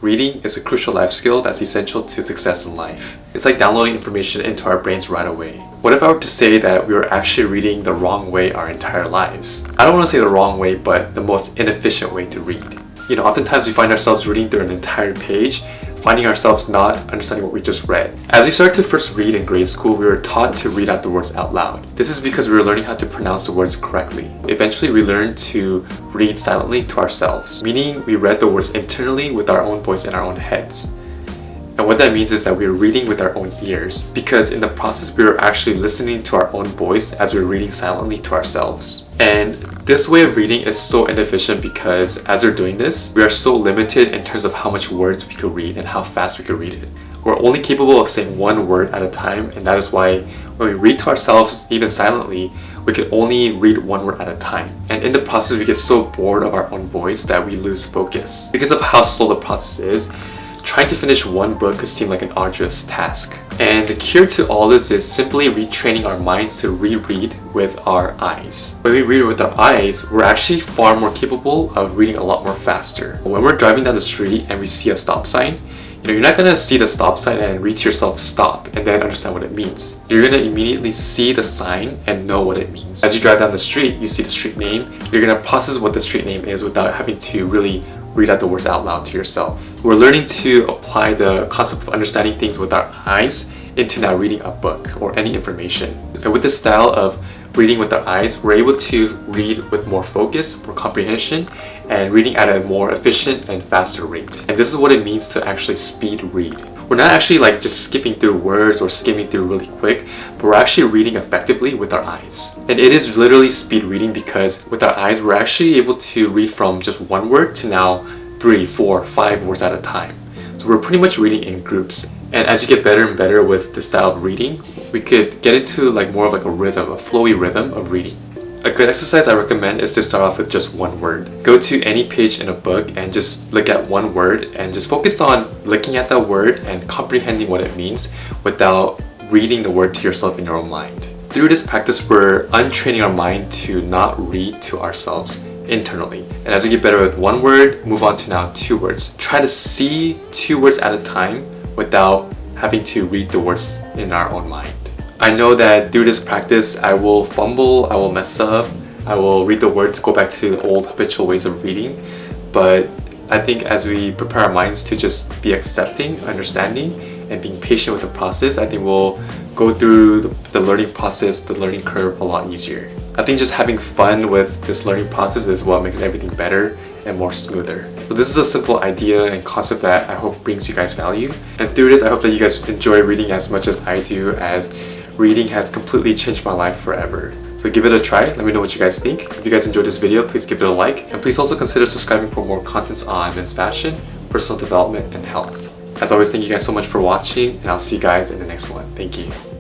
reading is a crucial life skill that's essential to success in life. It's like downloading information into our brains right away. What if I were to say that we were actually reading the wrong way our entire lives? I don't want to say the wrong way, but the most inefficient way to read. Oftentimes we find ourselves reading through an entire page, finding ourselves not understanding what we just read. As we started to first read in grade school, we were taught to read out the words out loud. This is because we were learning how to pronounce the words correctly. Eventually, we learned to read silently to ourselves, meaning we read the words internally with our own voice in our own heads. And what that means is that we are reading with our own ears, because in the process we are actually listening to our own voice as we're reading silently to ourselves. And this way of reading is so inefficient because as we're doing this, we are so limited in terms of how much words we could read and how fast we could read it. We're only capable of saying one word at a time, and that is why when we read to ourselves, even silently, we can only read one word at a time. And in the process, we get so bored of our own voice that we lose focus. Because of how slow the process is, trying to finish one book could seem like an arduous task. And the cure to all this is simply retraining our minds to reread with our eyes. When we read with our eyes, we're actually far more capable of reading a lot more faster. When we're driving down the street and we see a stop sign, you're not going to see the stop sign and read to yourself stop and then understand what it means. You're going to immediately see the sign and know what it means. As you drive down the street, you see the street name, you're going to process what the street name is without having to really read out the words out loud to yourself. We're learning to apply the concept of understanding things with our eyes into now reading a book or any information. And with this style of reading with our eyes, we're able to read with more focus, more comprehension, and reading at a more efficient and faster rate. And this is what it means to actually speed read. We're not actually like just skipping through words or skimming through really quick, but we're actually reading effectively with our eyes. And it is literally speed reading because with our eyes, we're actually able to read from just one word to now 3, 4, 5 words at a time. So we're pretty much reading in groups. And as you get better and better with the style of reading, we could get into more of a rhythm, a flowy rhythm of reading. A good exercise I recommend is to start off with just one word. Go to any page in a book and just look at one word and just focus on looking at that word and comprehending what it means without reading the word to yourself in your own mind. Through this practice, we're untraining our mind to not read to ourselves internally. And as you get better with one word, move on to now 2 words. Try to see 2 words at a time without having to read the words in our own mind. I know that through this practice, I will fumble, I will mess up, I will read the words, go back to the old habitual ways of reading. But I think as we prepare our minds to just be accepting, understanding, and being patient with the process, I think we'll go through the learning process, the learning curve a lot easier. I think just having fun with this learning process is what makes everything better and more smoother. So this is a simple idea and concept that I hope brings you guys value. And through this, I hope that you guys enjoy reading as much as I do, as reading has completely changed my life forever. So give it a try, let me know what you guys think. If you guys enjoyed this video, please give it a like, and please also consider subscribing for more contents on men's fashion, personal development, and health. As always, thank you guys so much for watching, and I'll see you guys in the next one. Thank you.